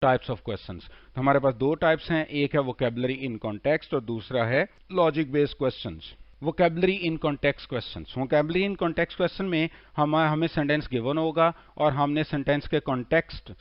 Types of questions. तो हमारे पास दो टाइप्स हैं, एक है वोकैबुलरी इन कॉन्टेक्स्ट और दूसरा है logic based questions. Vocabulary in context questions, vocabulary in context question में हमें सेंटेंस गिवन होगा और हमने सेंटेंस के कॉन्टेक्स्ट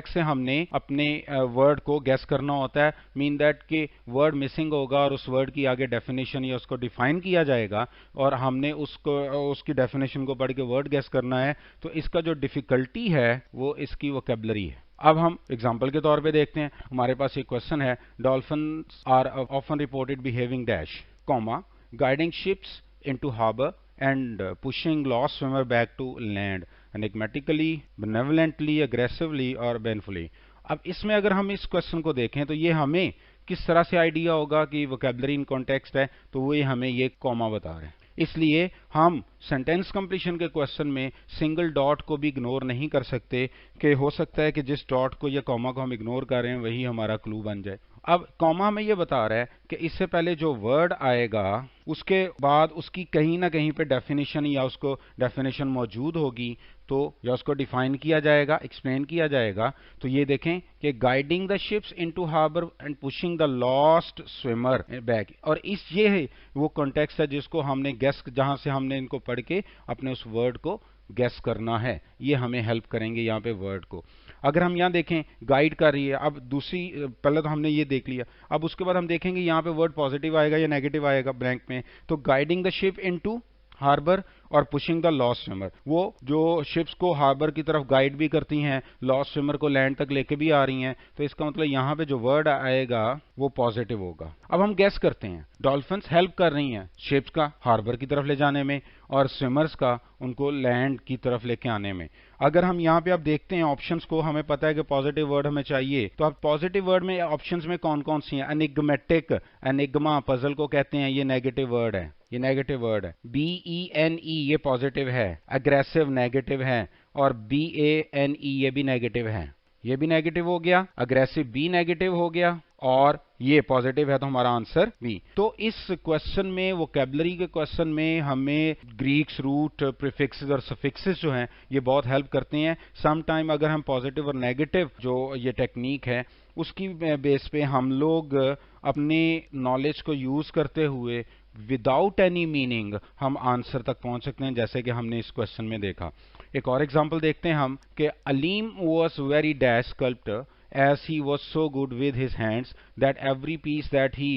से हमने अपने वर्ड को गेस करना होता है। मीन दैट कि वर्ड मिसिंग होगा और उस वर्ड की आगे डेफिनेशन या उसको डिफाइन किया जाएगा और हमने उसकी डेफिनेशन को पढ़ के वर्ड गेस करना है। तो इसका जो डिफिकल्टी है वो इसकी वोकैबुलरी है। अब हम एग्जाम्पल के तौर पे देखते हैं। हमारे पास एक क्वेश्चन है, dolphins are often reported behaving dash, comma, guiding ships into harbor and pushing lost swimmer back to land enigmatically, benevolently, aggressively or banefully। अब इसमें अगर हम इस क्वेश्चन को देखें तो ये हमें किस तरह से आइडिया होगा कि वोकैबुलरी इन कॉन्टेक्स्ट है, तो वो ये हमें ये कॉमा बता रहे हैं। इसलिए हम सेंटेंस कंप्लीशन के क्वेश्चन में सिंगल डॉट को भी इग्नोर नहीं कर सकते कि हो सकता है कि जिस डॉट को या कॉमा को हम इग्नोर कर रहे हैं वही हमारा क्लू बन जाए। अब कॉमा हमें ये बता रहा है कि इससे पहले जो वर्ड आएगा उसके बाद उसकी कहीं ना कहीं पे डेफिनेशन या उसको डेफिनेशन मौजूद होगी, तो या उसको डिफाइन किया जाएगा, एक्सप्लेन किया जाएगा। तो ये देखें कि guiding the ships into harbour and pushing the lost swimmer back, और ये है वो कॉन्टेक्स्ट है जिसको हमने गेस, जहां से हमने इनको पढ़ के अपने उस वर्ड को गेस करना है। ये हमें हेल्प करेंगे यहाँ पे वर्ड को। अगर हम यहाँ देखें गाइड कर रही है, अब दूसरी, पहले तो हमने ये देख लिया, अब उसके बाद हम देखेंगे यहाँ पे वर्ड पॉजिटिव आएगा या नेगेटिव आएगा ब्लैंक में। तो guiding the ship into harbour और पुशिंग द लॉस्ट स्विमर, वो जो शिप्स को हार्बर की तरफ गाइड भी करती हैं, लॉस्ट स्विमर को लैंड तक लेके भी आ रही हैं, तो इसका मतलब यहाँ पे जो वर्ड आएगा वो पॉजिटिव होगा। अब हम गेस करते हैं, डॉल्फिन्स हेल्प कर रही हैं शिप्स का हार्बर की तरफ ले जाने में और स्विमर्स का उनको लैंड की तरफ लेके आने में। अगर हम यहाँ पे आप देखते हैं ऑप्शंस को, हमें पता है कि पॉजिटिव वर्ड हमें चाहिए, तो अब पॉजिटिव वर्ड में ऑप्शंस में कौन कौन सी हैं? एनिग्मेटिक, एनिग्मा पजल को कहते हैं, ये नेगेटिव वर्ड है, ये नेगेटिव वर्ड है। BENE ये पॉजिटिव है, अग्रेसिव नेगेटिव है, और BANE ये भी नेगेटिव है, ये भी नेगेटिव हो गया, अग्रेसिव भी नेगेटिव हो गया और ये पॉजिटिव है, तो हमारा आंसर बी। तो इस क्वेश्चन में, वोकैबुलरी के क्वेश्चन में, हमें ग्रीक्स, रूट, प्रीफिक्सेस और सफिक्सेस जो हैं ये बहुत हेल्प करते हैं। सम टाइम अगर हम पॉजिटिव और नेगेटिव जो ये टेक्निक है उसकी बेस पे हम लोग अपने नॉलेज को यूज करते हुए विदाउट एनी मीनिंग हम आंसर तक पहुंच सकते हैं, जैसे कि हमने इस क्वेश्चन में देखा। एक और एग्जांपल देखते हैं हम कि Aleem was very dash sculptor as he was so good with his hands that every piece that he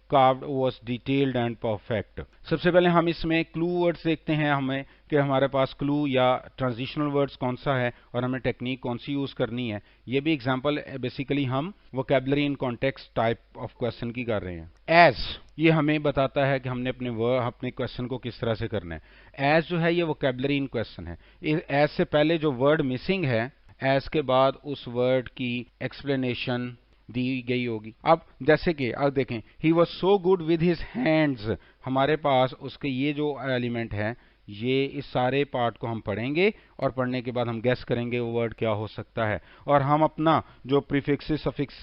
carved was detailed and perfect। सबसे पहले हम इसमें क्लू वर्ड्स देखते हैं, हमें कि हमारे पास क्लू या ट्रांजिशनल वर्ड्स कौन सा है और हमें टेक्निक कौन सी यूज करनी है। ये भी एग्जांपल बेसिकली हम vocabulary in context type of question की कर रहे हैं। एज, ये हमें बताता है कि हमने अपने क्वेश्चन को किस तरह से करना है। एज जो है ये वोकैबुलरी इन क्वेश्चन है। एज से पहले जो वर्ड मिसिंग है, एज के बाद उस वर्ड की एक्सप्लेनेशन दी गई होगी। अब जैसे कि अब देखें, he was so good with his hands, हमारे पास उसके ये जो एलिमेंट है, ये इस सारे पार्ट को हम पढ़ेंगे और पढ़ने के बाद हम गेस करेंगे वो वर्ड क्या हो सकता है, और हम अपना जो प्रीफिक्स सफिक्स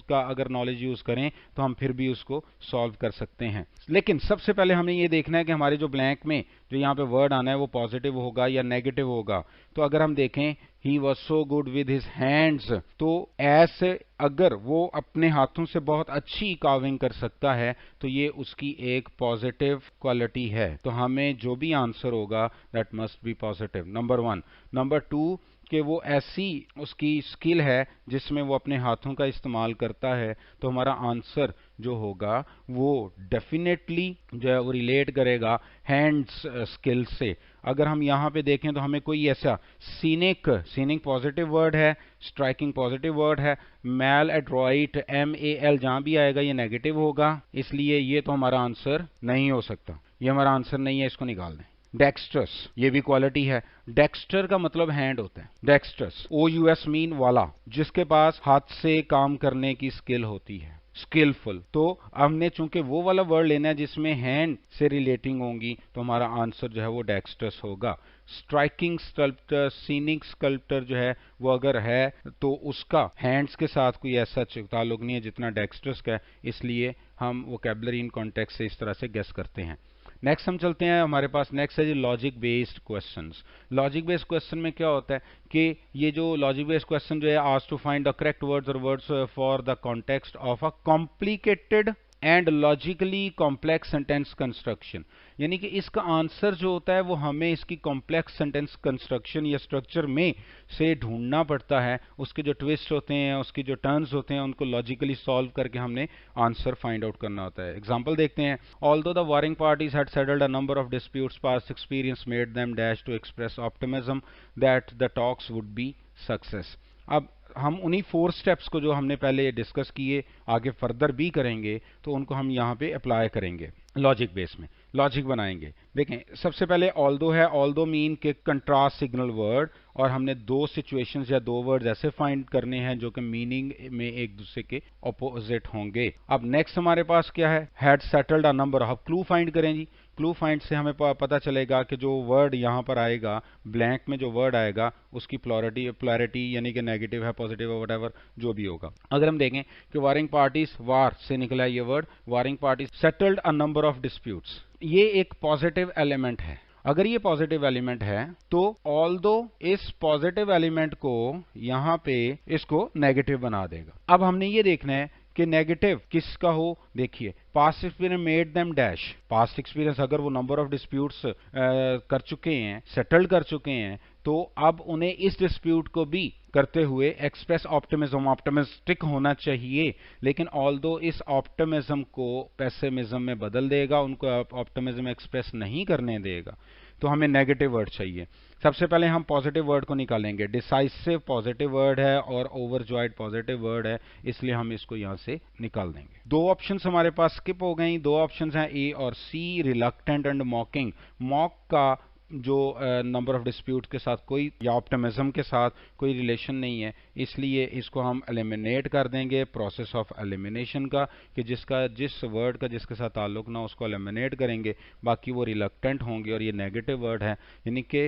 का अगर नॉलेज यूज करें तो हम फिर भी उसको सॉल्व कर सकते हैं। लेकिन सबसे पहले हमें ये देखना है कि हमारे जो ब्लैंक में जो यहाँ पे वर्ड आना है वो पॉजिटिव होगा या नेगेटिव होगा। तो अगर हम देखें he was so good with his hands, तो ऐसे अगर वो अपने हाथों से बहुत अच्छी कार्विंग कर सकता है तो ये उसकी एक पॉजिटिव क्वालिटी है। तो हमें जो भी आंसर होगा that must be positive, number 1। Number 2 कि वो ऐसी उसकी स्किल है जिसमें वो अपने हाथों का इस्तेमाल करता है, तो हमारा आंसर जो होगा वो डेफिनेटली जो है वो रिलेट करेगा हैंड्स स्किल से। अगर हम यहाँ पे देखें तो हमें कोई ऐसा सीनिक पॉजिटिव वर्ड है, स्ट्राइकिंग पॉजिटिव वर्ड है, मैल एड्रॉइट MAL जहां भी आएगा ये नेगेटिव होगा, इसलिए ये तो हमारा आंसर नहीं हो सकता, ये हमारा आंसर नहीं है, इसको निकाल दें। डेक्स्ट्रस, ये भी क्वालिटी है। डेक्स्टर का मतलब हैंड होता है। डेक्स्ट्रस OUS मीन वाला, जिसके पास हाथ से काम करने की स्किल होती है, स्किलफुल। तो हमने चूंकि वो वाला वर्ड लेना है जिसमें हैंड से रिलेटिंग होंगी, तो हमारा आंसर जो है वो डेक्स्ट्रस होगा। स्ट्राइकिंग स्कल्प्टर, सीनिक स्कल्प्टर जो है वो अगर है तो उसका हैंड्स के साथ कोई ऐसा ताल्लुक नहीं है जितना डेक्स्ट्रस का है, इसलिए हम वोकैबुलरी इन कॉन्टेक्स्ट से इस तरह से गेस करते हैं। नेक्स्ट हम चलते हैं, हमारे पास नेक्स्ट है जी logic based questions. Logic based question में क्या होता है कि ये जो लॉजिक बेस्ड क्वेश्चन जो है, asked to find the correct words और words for the context of a complicated and logically complex sentence construction, यानी कि इसका आंसर जो होता है वो हमें इसकी कॉम्प्लेक्स सेंटेंस कंस्ट्रक्शन या स्ट्रक्चर में से ढूंढना पड़ता है। उसके जो ट्विस्ट होते हैं, उसकी जो टर्न्स होते हैं, उनको लॉजिकली सॉल्व करके हमने आंसर फाइंड आउट करना होता है। एग्जांपल देखते हैं। Although the warring parties had settled a number of disputes, past experience made them dash to express optimism that the talks would be success. अब हम उन्हीं 4 स्टेप्स को जो हमने पहले डिस्कस किए आगे फर्दर भी करेंगे, तो उनको हम यहाँ पे अप्लाई करेंगे लॉजिक बेस में, लॉजिक बनाएंगे। देखें, सबसे पहले ऑल्दो है। ऑल्दो मीन के कंट्रास्ट सिग्नल वर्ड, और हमने 2 सिचुएशंस या 2 वर्ड ऐसे फाइंड करने हैं जो कि मीनिंग में एक दूसरे के ऑपोजिट होंगे। अब नेक्स्ट हमारे पास क्या है, had settled a number of. Clue find करें जी। क्लू फाइंड से हमें पता चलेगा कि जो वर्ड यहाँ पर आएगा, ब्लैंक में जो वर्ड आएगा, उसकी पोलैरिटी यानी कि नेगेटिव है, पॉजिटिव है, व्हाटएवर जो भी होगा। अगर हम देखें कि वारिंग पार्टीज, वार से निकला है ये word, warring parties settled a number of disputes, ये एक पॉजिटिव एलिमेंट है। अगर ये पॉजिटिव एलिमेंट है तो ऑल्दो इस पॉजिटिव एलिमेंट को यहाँ पे इसको नेगेटिव बना देगा। अब हमने ये देखना है कि नेगेटिव किसका हो। देखिए, past experience made them dash, past experience अगर वो नंबर ऑफ डिस्प्यूट्स कर चुके हैं, सेटल्ड कर चुके हैं, तो अब उन्हें इस डिस्प्यूट को भी करते हुए एक्सप्रेस ऑप्टिमिज्म, ऑप्टिमिस्टिक होना चाहिए, लेकिन ऑल्दो इस ऑप्टिमिज्म को पेसिमिज्म में बदल देगा, उनको ऑप्टिमिज्म एक्सप्रेस नहीं करने देगा। तो हमें नेगेटिव वर्ड चाहिए। सबसे पहले हम पॉजिटिव वर्ड को निकालेंगे। डिसाइसिव पॉजिटिव वर्ड है और ओवरजॉयड पॉजिटिव वर्ड है, इसलिए हम इसको यहां से निकाल देंगे। 2 ऑप्शंस हमारे पास स्किप हो गई। 2 ऑप्शंस हैं ए और सी, रिलक्टेंट एंड मॉकिंग। मॉक का जो नंबर ऑफ डिस्प्यूट के साथ कोई, या ऑप्टिमिज्म के साथ कोई रिलेशन नहीं है, इसलिए इसको हम एलिमिनेट कर देंगे। प्रोसेस ऑफ एलिमिनेशन का, कि जिस वर्ड का जिसके साथ ताल्लुक ना, उसको एलिमिनेट करेंगे, बाकी वो रिलक्टेंट होंगे और ये नेगेटिव वर्ड है। यानी कि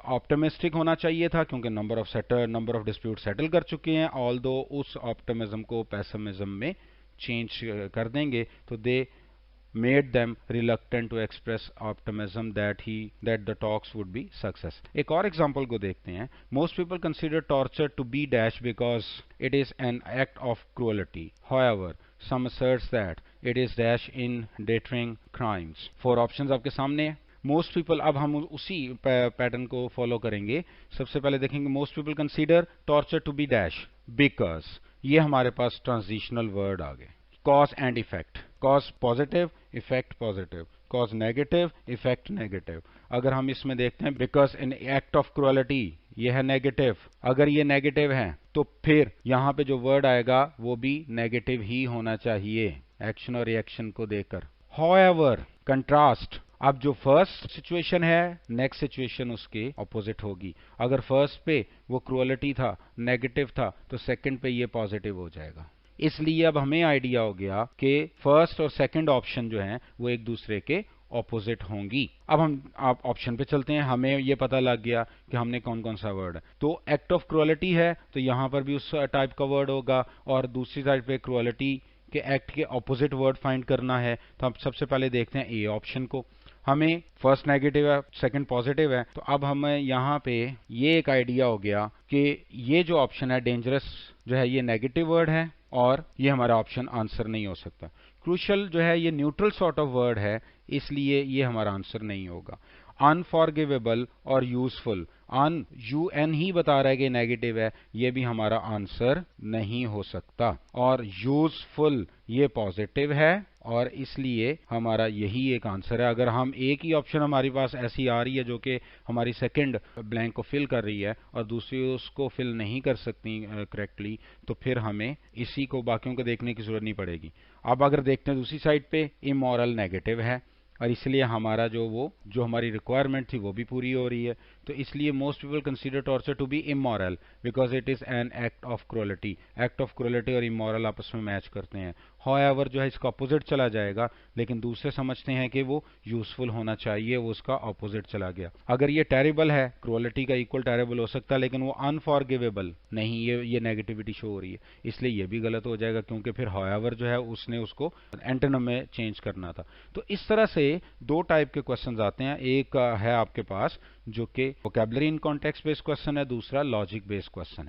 ऑप्टिमिस्टिक होना चाहिए था क्योंकि नंबर ऑफ डिस्प्यूट सेटल कर चुके हैं, ऑल्दो उस ऑप्टिमिज्म को पेसिमिज्म में चेंज कर देंगे, तो दे made them reluctant to express optimism that the talks would be success. एक और एग्जांपल को देखते हैं। Most people consider torture to be dash because it is an act of cruelty. However, some asserts that it is dash in deterring crimes. 4 options आपके सामने हैं। Most people, अब हम उसी पैटर्न को फॉलो करेंगे। सबसे पहले देखेंगे most people consider torture to be dash because, ये हमारे पास ट्रांजिशनल वर्ड आ गए। Cause and effect, cause positive, effect positive, cause negative, effect negative. अगर हम इसमें देखते हैं because in act of cruelty, ये है नेगेटिव। अगर ये नेगेटिव है तो फिर यहाँ पे जो वर्ड आएगा वो भी नेगेटिव ही होना चाहिए, एक्शन और रिएक्शन को देखकर। हाउएवर, कंट्रास्ट, अब जो फर्स्ट सिचुएशन है, नेक्स्ट सिचुएशन उसके ऑपोजिट होगी। अगर फर्स्ट पे वो क्रुएलिटी था, नेगेटिव था, तो सेकंड पे ये पॉजिटिव हो जाएगा। इसलिए अब हमें आइडिया हो गया कि फर्स्ट और सेकंड ऑप्शन जो हैं वो एक दूसरे के ऑपोजिट होंगी। अब हम आप ऑप्शन पे चलते हैं। हमें ये पता लग गया कि हमने कौन कौन सा वर्ड है। तो एक्ट ऑफ क्रुएलिटी है तो यहाँ पर भी उस टाइप का वर्ड होगा, और दूसरी साइड पे क्रुएलिटी के एक्ट के ऑपोजिट वर्ड फाइंड करना है। तो हम सबसे पहले देखते हैं ए ऑप्शन को। हमें फर्स्ट नेगेटिव है, सेकंड पॉजिटिव है, तो अब हमें यहाँ पे ये एक आइडिया हो गया कि ये जो ऑप्शन है डेंजरस जो है ये नेगेटिव वर्ड है, और ये हमारा ऑप्शन आंसर नहीं हो सकता। क्रूशियल जो है ये न्यूट्रल सॉर्ट ऑफ वर्ड है, इसलिए ये हमारा आंसर नहीं होगा। अनफॉरगिवेबल और यूजफुल, UN ही बता रहा है कि नेगेटिव है, ये भी हमारा आंसर नहीं हो सकता। और यूजफुल ये पॉजिटिव है, और इसलिए हमारा यही एक आंसर है। अगर हम एक ही ऑप्शन हमारे पास ऐसी आ रही है जो कि हमारी सेकंड ब्लैंक को फिल कर रही है और दूसरी उसको फिल नहीं कर सकती करेक्टली, तो फिर हमें इसी को बाकियों को देखने की जरूरत नहीं पड़ेगी। अब अगर देखते हैं दूसरी साइड पे, इमोरल नेगेटिव है, और इसलिए हमारा जो हमारी रिक्वायरमेंट थी वो भी पूरी हो रही है। तो इसलिए most people consider torture to be immoral because it is an act of cruelty. Act of cruelty और इमोरल आपस में मैच करते हैं। हाउएवर जो है इसका अपोजिट चला जाएगा, लेकिन दूसरे समझते हैं कि वो यूजफुल होना चाहिए, वो उसका अपोजिट चला गया। अगर ये टेरिबल है, क्रूअलिटी का इक्वल टेरिबल हो सकता है, लेकिन वो अनफॉरगिवेबल नहीं, ये नेगेटिविटी शो हो रही है, इसलिए ये भी गलत हो जाएगा, क्योंकि फिर हाउएवर जो है उसने उसको एंटोनिम में चेंज करना था। तो इस तरह से दो टाइप के क्वेश्चंस आते हैं। एक है आपके पास जो कि vocabulary in context based question है, दूसरा लॉजिक बेस्ड क्वेश्चन है।